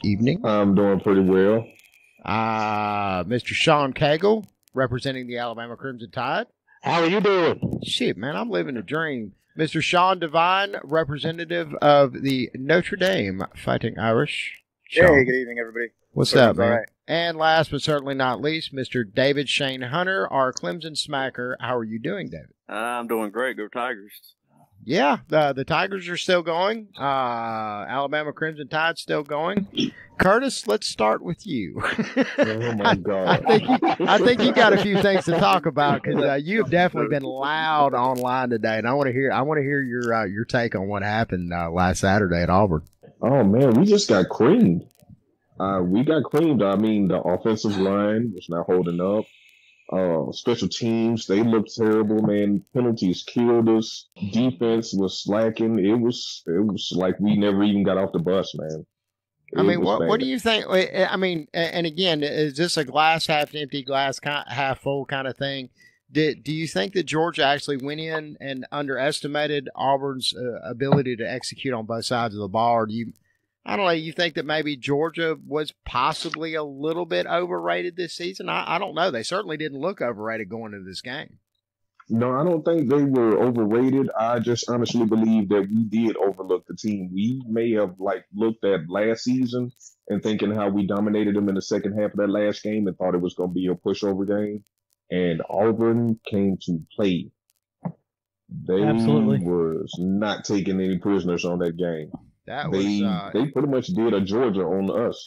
evening? I'm doing pretty well. Mr. Sean Cagle, representing the Alabama Crimson Tide. How are you doing? Shit, man, I'm living a dream. Mr. Sean Devine, representative of the Notre Dame Fighting Irish. Sean. Hey, good evening, everybody. What's up, man? Right. And last but certainly not least, Mr. David Shane Hunter, our Clemson smacker. How are you doing, David? I'm doing great. Go Tigers. Yeah, the Tigers are still going. Alabama Crimson Tide's still going. Curtis, let's start with you. Oh my God! I think you got a few things to talk about because you've definitely been loud online today, and I want to hear your take on what happened last Saturday at Auburn. Oh man, we just got creamed. We got creamed. I mean, the offensive line was not holding up. Special teams, they looked terrible, man. Penalties killed us. Defense was slacking. It was like we never even got off the bus, man. What do you think? I mean, and again, is this a glass half empty, glass half full kind of thing? Do you think that Georgia actually went in and underestimated Auburn's ability to execute on both sides of the ball? Or I don't know, you think that maybe Georgia was possibly a little bit overrated this season? I don't know. They certainly didn't look overrated going into this game. No, I don't think they were overrated. I just honestly believe that we did overlook the team. We may have looked at last season and thinking how we dominated them in the second half of that last game and thought it was going to be a pushover game. And Auburn came to play. They Absolutely was not taking any prisoners on that game. They pretty much did a Georgia on us.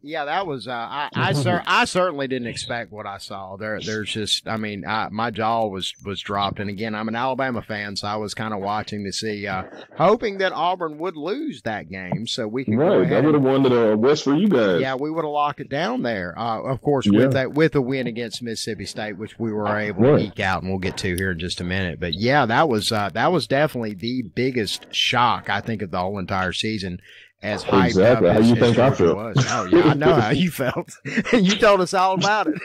Yeah, that was. I certainly didn't expect what I saw. There's just. I mean, my jaw was dropped. And again, I'm an Alabama fan, so I was kind of watching to see, hoping that Auburn would lose that game, so we could go ahead. That would have won the West for you guys. Yeah, we would have locked it down there. Of course, with a win against Mississippi State, which we were able to eke out, and we'll get to here in just a minute. But yeah, that was definitely the biggest shock I think of the whole entire season, as hyped up how you think I feel. Was. Oh yeah, I know how you felt. You told us all about it.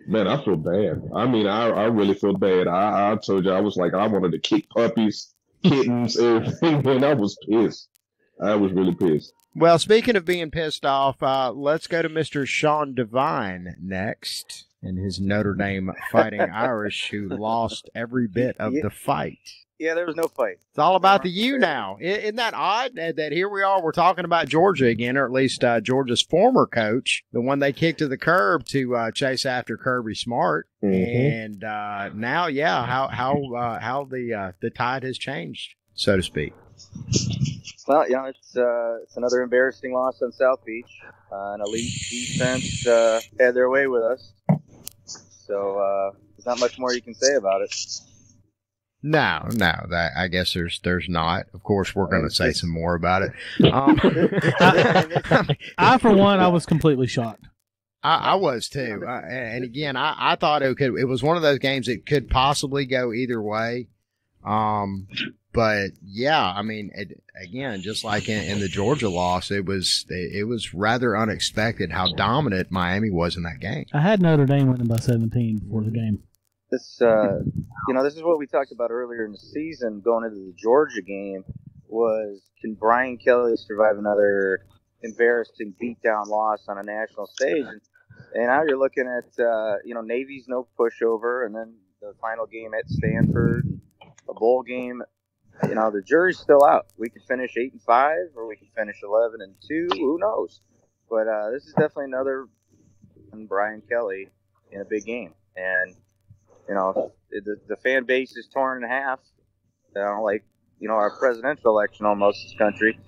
Man, I feel bad. I mean, I really feel bad. I told you I was like I wanted to kick puppies, kittens, everything. Man, I was pissed. I was really pissed. Well, speaking of being pissed off, let's go to Mr. Sean Devine next, and his Notre Dame Fighting Irish, who lost every bit of the fight. Yeah, there was no fight. It's all about the U now. Isn't that odd that here we are, we're talking about Georgia again, or at least Georgia's former coach, the one they kicked to the curb to chase after Kirby Smart. Mm-hmm. And now, yeah, how the tide has changed, so to speak. Well, yeah, it's another embarrassing loss on South Beach. An elite defense had their way with us. So there's not much more you can say about it. No, I guess there's not. Of course, we're going to say some more about it. I for one, I was completely shocked. I was too. And again, I thought it was one of those games that could possibly go either way. But yeah, I mean, again, just like in the Georgia loss, it was rather unexpected how dominant Miami was in that game. I had Notre Dame winning by 17 before the game. This, this is what we talked about earlier in the season going into the Georgia game was, can Brian Kelly survive another embarrassing beatdown loss on a national stage? And now you're looking at, Navy's no pushover, and then the final game at Stanford, a bowl game. The jury's still out. We could finish 8-5, or we could finish 11-2. Who knows? But this is definitely another Brian Kelly in a big game. And the fan base is torn in half, our presidential election almost in this country,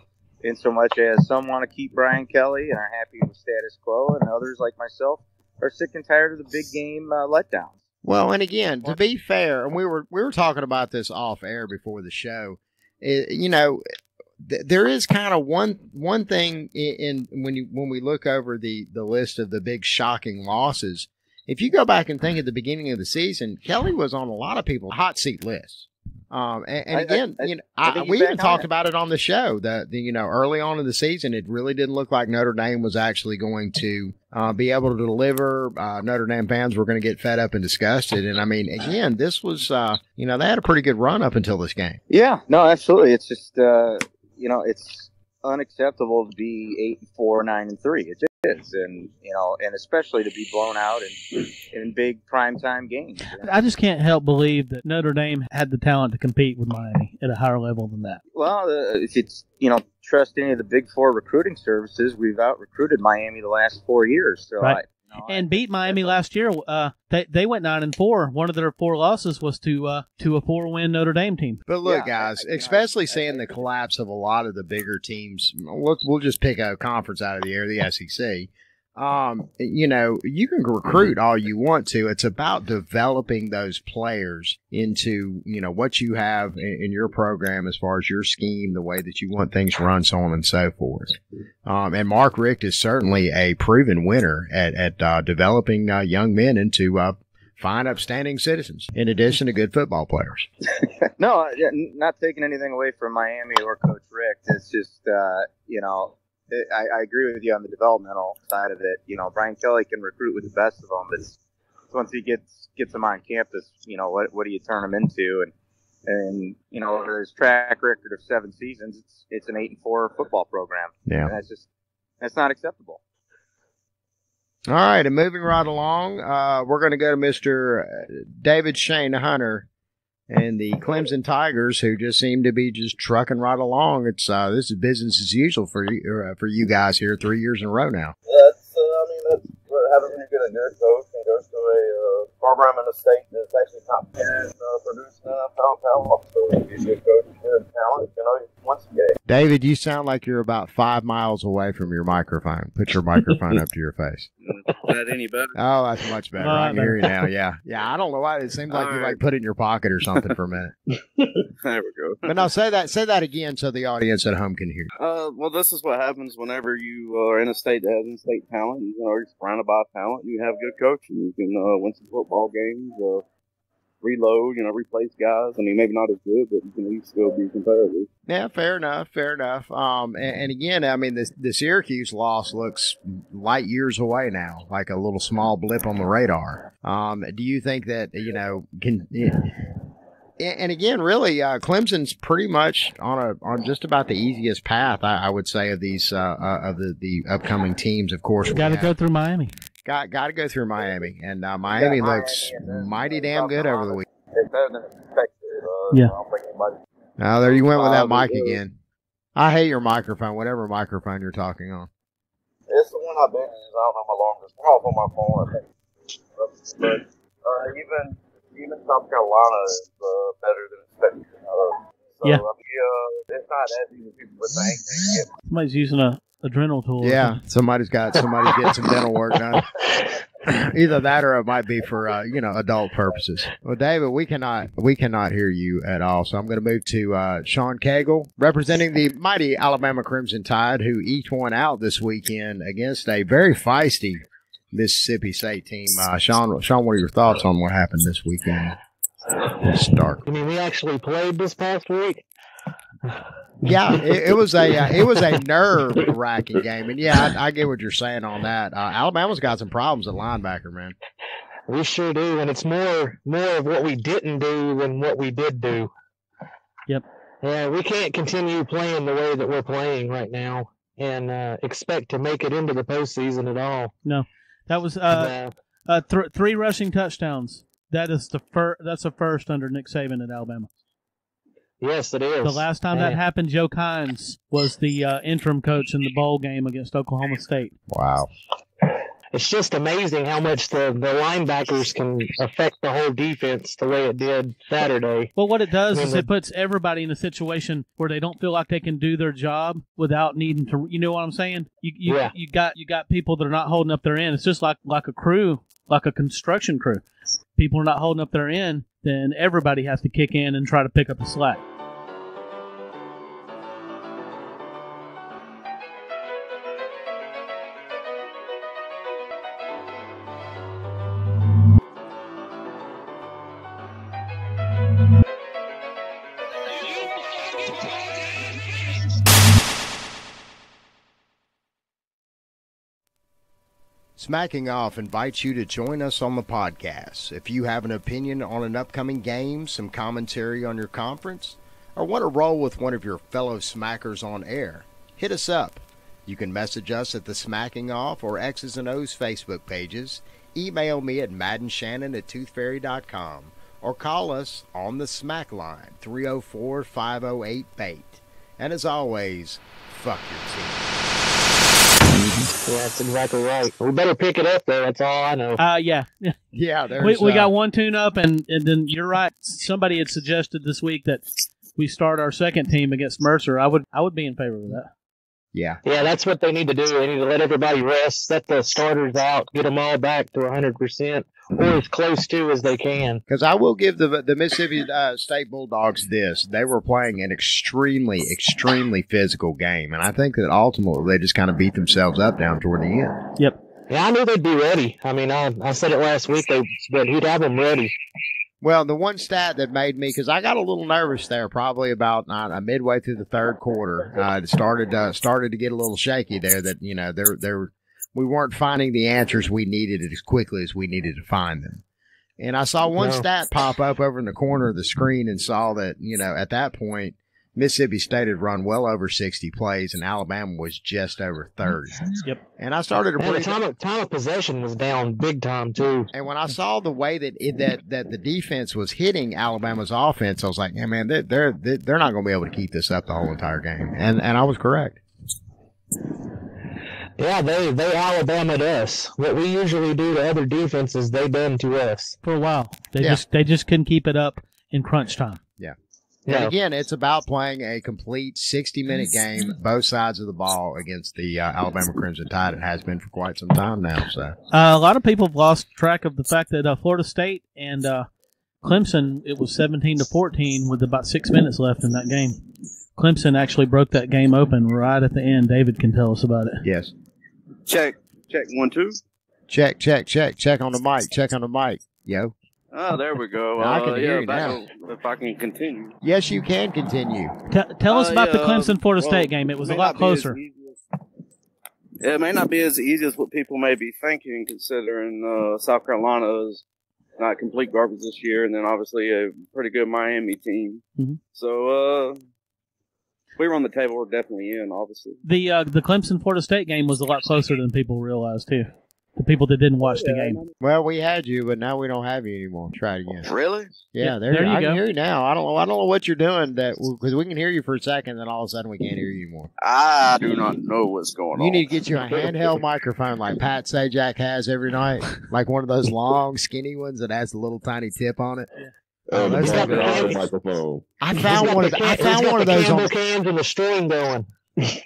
in so much as some want to keep Brian Kelly and are happy with status quo, and others, like myself, are sick and tired of the big game letdowns. Well, and again, to be fair, and we were talking about this off air before the show, there is kind of one thing in when we look over the list of the big shocking losses. If you go back and think at the beginning of the season, Kelly was on a lot of people's hot seat lists. We even talked about it on the show that early on in the season, it really didn't look like Notre Dame was actually going to be able to deliver. Notre Dame fans were going to get fed up and disgusted. And I mean, again, this was, they had a pretty good run up until this game. Yeah, no, absolutely. It's just, it's unacceptable to be 8-4, 9-3. It is, and and especially to be blown out in big primetime games. I just can't help believe that Notre Dame had the talent to compete with Miami at a higher level than that. Well, if it's trust any of the Big Four recruiting services, we've out recruited Miami the last 4 years. So right. And beat Miami last year. They went 9-4. One of their 4 losses was to a 4-win Notre Dame team. But look, guys, especially seeing the collapse of a lot of the bigger teams. We'll just pick a conference out of the air, the SEC. You can recruit all you want to. It's about developing those players into, what you have in your program as far as your scheme, the way that you want things run, so on and so forth. And Mark Richt is certainly a proven winner at developing young men into fine, upstanding citizens, in addition to good football players. No, not taking anything away from Miami or Coach Richt. It's just, I agree with you on the developmental side of it. Brian Kelly can recruit with the best of them, but once he gets them on campus, what do you turn them into? And his track record of 7 seasons, it's an 8-4 football program. Yeah, and that's not acceptable. All right, and moving right along, we're going to go to Mr. David Shane Hunter and the Clemson Tigers, who just seem to be just trucking right along. It's this is business as usual for you guys here 3 years in a row now. Yeah, that's having when you get a good coach and goes to a program in the state that's actually top 10 producing NFL talent. So if he's a good coach, good talent, he wants to get. David, you sound like you're about 5 miles away from your microphone. Put your microphone up to your face. Is that any better? Oh, that's much better. I can hear you now. Yeah. I don't know why. It seems like you put it in your pocket or something for a minute. There we go. But no, say that again so the audience at home can hear. Well, this is what happens whenever you are in a state that has in-state talent. You're surrounded by talent. You have good coaching. You can win some football games, reload, replace guys. I mean, maybe not as good, but you can at least still be competitive. Yeah, fair enough. And again, I mean, the Syracuse loss looks light years away now, like a little small blip on the radar. Do you think that, can... And again, really, Clemson's pretty much on just about the easiest path, I would say, of these of the upcoming teams. Of course, got to go through Miami. Got to go through Miami, and Miami looks mighty damn good over the week. It's better than expected. Yeah. I don't think anybody. Oh, there you went with that mic again. I hate your microphone, whatever microphone you're talking on. It's the one I've been using. I don't know my longest. Off on my phone, I think. But even South Carolina is better than expected. Yeah. I mean, it's not as easy as people would think. Somebody's using a adrenal tool. Yeah, somebody's getting some dental work done. Either that or it might be for adult purposes. Well, David, we cannot hear you at all. So I'm going to move to Sean Cagle, representing the mighty Alabama Crimson Tide, who each won out this weekend against a very feisty Mississippi State team. Sean, what are your thoughts on what happened this weekend? Start. I mean, we actually played this past week. Yeah, it was a nerve wracking game, and yeah, I get what you're saying on that. Alabama's got some problems at linebacker, man. We sure do, and it's more of what we didn't do than what we did do. Yep. Yeah, we can't continue playing the way that we're playing right now and expect to make it into the postseason at all. No, that was 3 rushing touchdowns. That's a first under Nick Saban at Alabama. Yes, it is. The last time that happened, Joe Kynes was the interim coach in the bowl game against Oklahoma State. Wow. It's just amazing how much the linebackers can affect the whole defense the way it did Saturday. Well, what it does is it puts everybody in a situation where they don't feel like they can do their job without needing to. You know what I'm saying? You got people that are not holding up their end. It's just like a crew, like a construction crew. People are not holding up their end, then everybody has to kick in and try to pick up the slack. Smacking Off invites you to join us on the podcast. If you have an opinion on an upcoming game, some commentary on your conference, or want to roll with one of your fellow smackers on air, hit us up. You can message us at the Smacking Off or X's and O's Facebook pages, email me at maddenshannon@toothfairy.com, or call us on the Smack line, 304-508-BAIT. And as always, fuck your team. Yeah, that's exactly right. We better pick it up, though. That's all I know. Yeah. Yeah, we got one tune-up, and then you're right. Somebody had suggested this week that we start our second team against Mercer. I would be in favor of that. Yeah. Yeah, that's what they need to do. They need to let everybody rest, set the starters out, get them all back to 100%, or as close to as they can. Because I will give the Mississippi State Bulldogs this. They were playing an extremely, extremely physical game, and I think that ultimately they just kind of beat themselves up down toward the end. Yep. Yeah, I knew they'd be ready. I mean, I said it last week, but he'd have them ready. Well, the one stat that made me, because I got a little nervous there, probably about midway through the third quarter, it started to get a little shaky there. That we weren't finding the answers we needed as quickly as we needed to find them. And I saw one stat pop up over in the corner of the screen and saw that at that point Mississippi State had run well over 60 plays and Alabama was just over 30. Yep. And I started to break. The time of possession was down big time too. And when I saw the way that the defense was hitting Alabama's offense, I was like, yeah, man, they're not going to be able to keep this up the whole entire game. And I was correct. Yeah, they Alabama'd us. What we usually do to other defenses, they done to us for a while. They just couldn't keep it up in crunch time. Yeah. And again, it's about playing a complete 60-minute game, both sides of the ball against the Alabama Crimson Tide. It has been for quite some time now. So a lot of people have lost track of the fact that Florida State and Clemson, it was 17-14 with about 6 minutes left in that game. Clemson actually broke that game open right at the end. David can tell us about it. Yes. Check 1 2. Check on the mic. Check on the mic. Yo. Oh, there we go. I can hear you now. If I can continue. Yes, you can continue. Tell us about the Clemson-Florida State game. It was a lot closer. It may not be as easy as what people may be thinking, considering South Carolina is not complete garbage this year, and then obviously a pretty good Miami team. Mm-hmm. So we were on the table. We're definitely in, obviously. The Clemson-Florida State game was a lot closer than people realized, too. The people that didn't watch the game. Well, we had you, but now we don't have you anymore. Try it again. Really? Yeah, there you go. I can hear you now. I don't know what you're doing because we can hear you for a second, then all of a sudden we can't hear you anymore. I do not know what's going on. You need to get you a handheld microphone like Pat Sajak has every night, like one of those long, skinny ones that has the little tiny tip on it. Microphone. I found one of those on cans and the string going.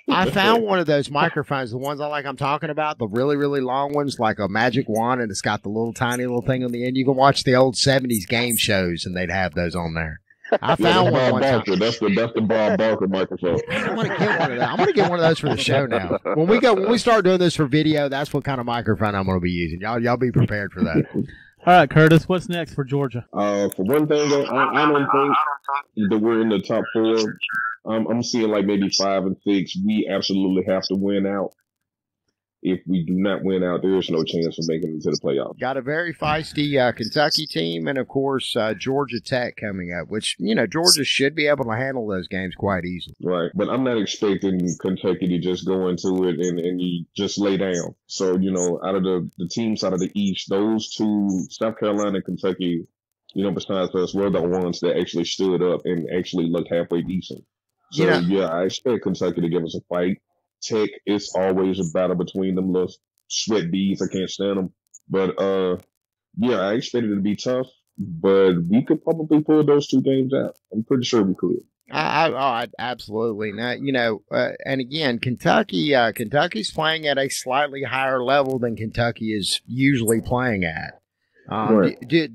I found one of those microphones, the ones I'm talking about, the really, really long ones, like a magic wand, and it's got the little tiny little thing on the end. You can watch the old 70s game shows, and they'd have those on there. I found one time. That's the Bob Barker microphone. I'm gonna get one of those. I'm gonna get one of those for the show now. When we start doing this for video, that's what kind of microphone I'm gonna be using. Y'all be prepared for that. All right, Curtis, what's next for Georgia? For one thing, I don't think that we're in the top 4. I'm seeing like maybe 5 and 6. We absolutely have to win out. If we do not win out, there is no chance of making it to the playoffs. Got a very feisty Kentucky team, and of course Georgia Tech coming up, which Georgia should be able to handle those games quite easily. Right, but I'm not expecting Kentucky to just go into it and just lay down. So out of the teams out of the East, those two, South Carolina and Kentucky, besides us, were the ones that actually stood up and actually looked halfway decent. So, I expect Kentucky to give us a fight. Tech, it's always a battle between them little sweat beads. I can't stand them. But, I expected it to be tough. But we could probably pull those 2 games out. I'm pretty sure we could. I absolutely. Now, and again, Kentucky's playing at a slightly higher level than Kentucky is usually playing at. Right. Do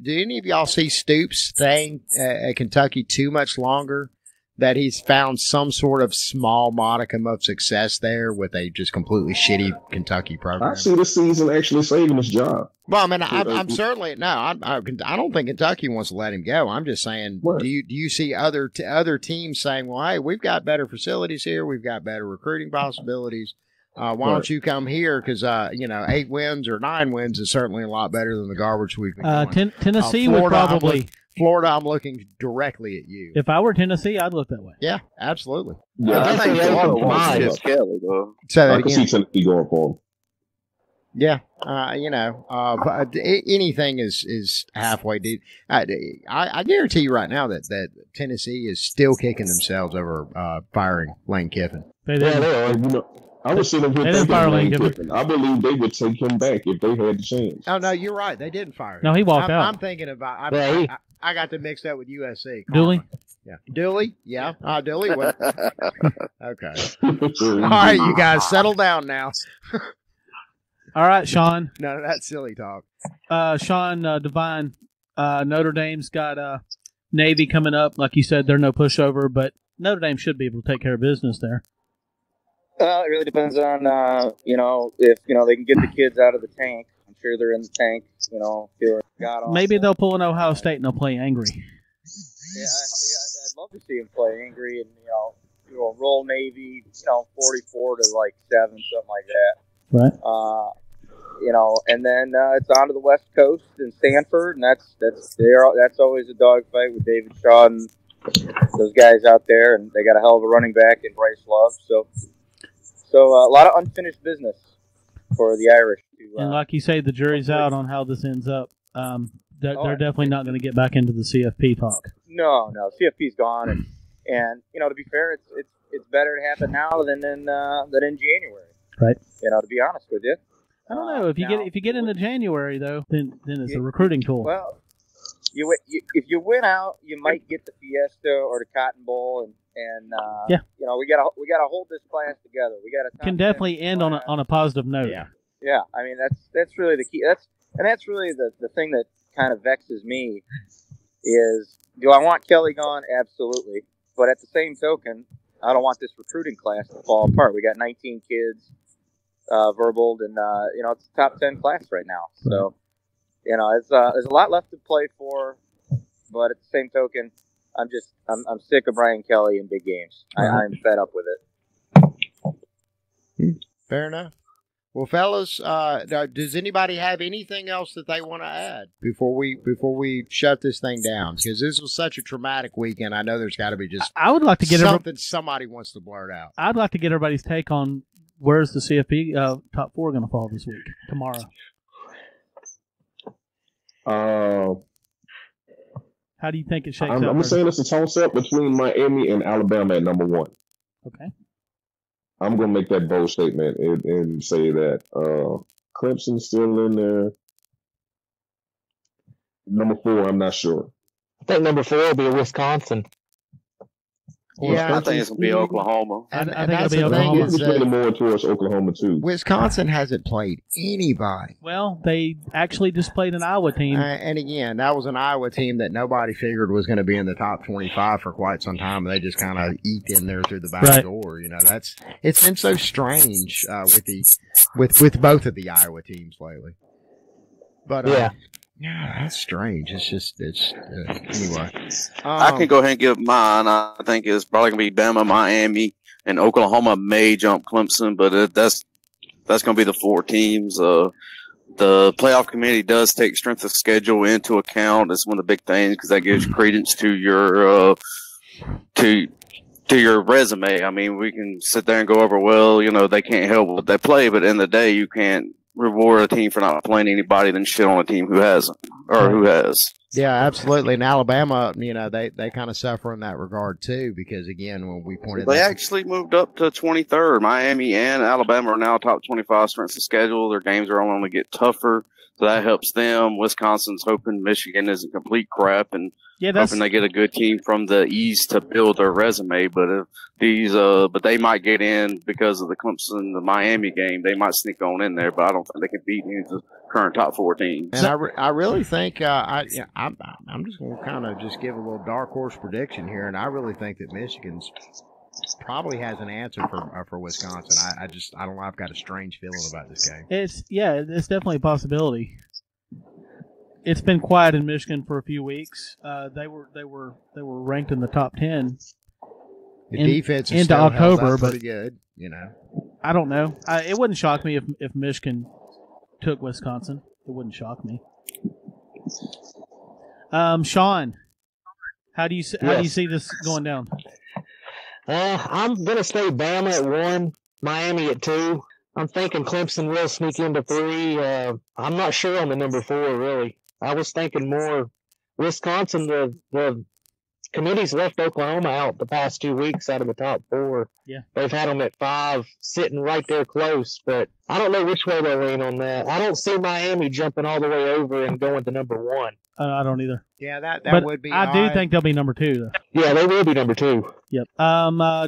any of y'all see Stoops staying at Kentucky too much longer? That he's found some sort of small modicum of success there with a just completely shitty Kentucky program. I see the season actually saving his job. Well, I mean, I'm certainly I don't think Kentucky wants to let him go. I'm just saying, what? do you see other teams saying, well, hey, we've got better facilities here, we've got better recruiting possibilities. Why don't you come here? Because 8 wins or 9 wins is certainly a lot better than the garbage we've been doing. Tennessee would probably. Florida, I'm looking directly at you. If I were Tennessee, I'd look that way. Yeah, absolutely. Yeah, I think Florida wants Mine. Chip Kelly, though. Say that I can again. see Tennessee going for him. Yeah, but anything is halfway deep. I guarantee you right now that Tennessee is still kicking themselves over firing Lane Kiffin. They didn't. I was sitting here They didn't thinking fire of Lane Lane Kiffin. Kiffin. I believe they would take him back if they had the chance. Oh no, you're right. They didn't fire him. No, he walked out. I'm thinking about. Yeah, I got them mixed up with USC. Dooley? Yeah, Dooley. Yeah, Dooley. What? Okay. All right, you guys, settle down now. All right, Sean. None of that silly talk. Sean Devine, Notre Dame's got Navy coming up. Like you said, they're no pushover, but Notre Dame should be able to take care of business there. It really depends on, if, they can get the kids out of the tank. I'm sure they're in the tank, feeling God awful. Maybe they'll pull an Ohio State and they'll play angry. Yeah, I'd love to see them play angry and, roll Navy, 44 to 7, something like that. Right. And then it's on to the West Coast and Stanford, and that's always a dogfight with David Shaw and those guys out there, and they got a hell of a running back in Bryce Love. So a lot of unfinished business for the Irish. And like you say, the jury's out on how this ends up. They're definitely not going to get back into the CFP talk. No, CFP's gone, and to be fair, it's better to happen now than in January. Right. To be honest with you. I don't know if you get into January though, then it's a recruiting tool. Well, if you win out, you might get the Fiesta or the Cotton Bowl, and we gotta hold this class together. We got to can definitely end on a positive note. Yeah. I mean that's really the key. That's really the thing that kind of vexes me is, do I want Kelly gone? Absolutely, but at the same token, I don't want this recruiting class to fall apart. We got 19 kids verbaled, and it's a top 10 class right now. So it's there's a lot left to play for, but at the same token, I'm sick of Brian Kelly in big games. I'm fed up with it. Fair enough. Well, fellas, does anybody have anything else that they want to add before we shut this thing down? Because this was such a traumatic weekend. I know there's got to be just I would like to get something somebody wants to blurt out. I'd like to get everybody's take on where's the CFP top 4 going to fall this week, tomorrow. How do you think it shakes out? I'm saying it's a toss-up between Miami and Alabama at number 1. Okay. I'm going to make that bold statement and say that Clemson's still in there. Number 4, I'm not sure. I think number 4 will be Wisconsin. Yeah, I think it's going to be Oklahoma. I think that's it'll be the thing Oklahoma. is It's leaning more towards Oklahoma, too. Wisconsin hasn't played anybody. Well, they actually just played an Iowa team. And again, that was an Iowa team that nobody figured was going to be in the top 25 for quite some time. They just kind of eked in there through the back door. It's been so strange with both of the Iowa teams lately. But yeah, that's strange. It's anyway. I can go ahead and give mine. I think it's probably going to be Bama, Miami, and Oklahoma may jump Clemson, but that's going to be the 4 teams. The playoff committee does take strength of schedule into account. It's one of the big things because that gives credence to your to your resume. I mean, we can sit there and go over, well, they can't help what they play, but at the end of the day, you can't reward a team for not playing anybody than shit on a team who hasn't or who has. Yeah, absolutely. And Alabama, they kind of suffer in that regard too, because again, when we pointed, they actually moved up to 23rd. Miami and Alabama are now top 25 strengths of schedule. Their games are only get tougher, so that helps them. Wisconsin's hoping Michigan isn't complete crap and hoping they get a good team from the East to build their resume. But but they might get in because of the Clemson, the Miami game. They might sneak on in there, but I don't think they can beat any of the current top 4 teams. And I really think I'm just going to kind of just give a little dark horse prediction here, and I really think that Michigan's probably has an answer for Wisconsin. I don't know. I've got a strange feeling about this game. It's definitely a possibility. It's been quiet in Michigan for a few weeks. They were ranked in the top 10. The defense is into still held October, up but pretty good. I don't know. It wouldn't shock me if Michigan took Wisconsin. It wouldn't shock me. Sean, How do you see this going down? I'm gonna say Bama at 1, Miami at 2. I'm thinking Clemson will sneak into 3. I'm not sure on the number 4 really. I was thinking more Wisconsin. The committee's left Oklahoma out the past 2 weeks out of the top 4. Yeah, they've had them at 5, sitting right there close. But I don't know which way they'll lean on that. I don't see Miami jumping all the way over and going to number 1. I don't either. Yeah, that but would be. I do think they'll be number 2. Though. Yeah, they will be number 2. Yep.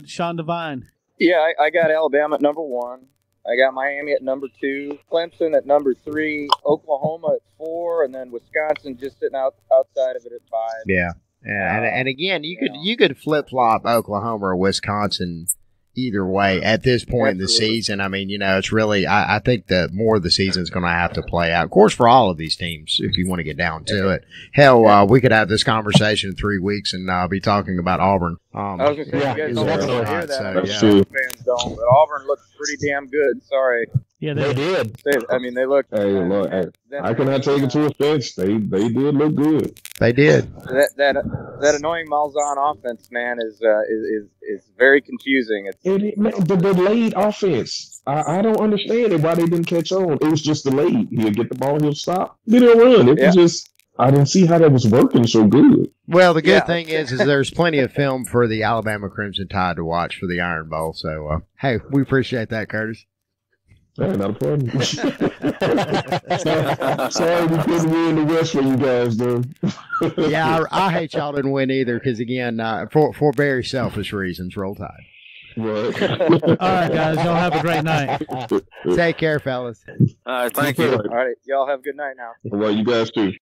Sean Devine. Yeah, I got Alabama at number 1. I got Miami at number 2, Clemson at number 3, Oklahoma at 4, and then Wisconsin just sitting outside of it at 5. Yeah, and again, you could flip flop Oklahoma or Wisconsin either way at this point in the season. I mean, it's really I think that more of the season is going to have to play out. Of course, for all of these teams, if you want to get down to it. Hell, we could have this conversation in 3 weeks and be talking about Auburn. I was going to say, you guys don't want to hear that. That's true. Fans don't, but Auburn looks pretty damn good. Sorry. Yeah, they did. They look. Hey, look, I cannot take it to offense. They did look good. They did. That annoying Malzahn offense, man, is very confusing. The delayed offense. I don't understand it, why they didn't catch on. It was just delayed. He'll get the ball, he'll stop. Then he'll run. It was just. I didn't see how that was working so good. Well, the good thing is there's plenty of film for the Alabama Crimson Tide to watch for the Iron Bowl. So, hey, we appreciate that, Curtis. Hey, not a problem. Sorry we couldn't win the West for you guys, though. Yeah, I hate y'all didn't win either because, again, for very selfish reasons, Roll Tide. Right. All right, guys. Y'all have a great night. Take care, fellas. All right, thank you. All right, y'all have a good night now. Well, you guys too.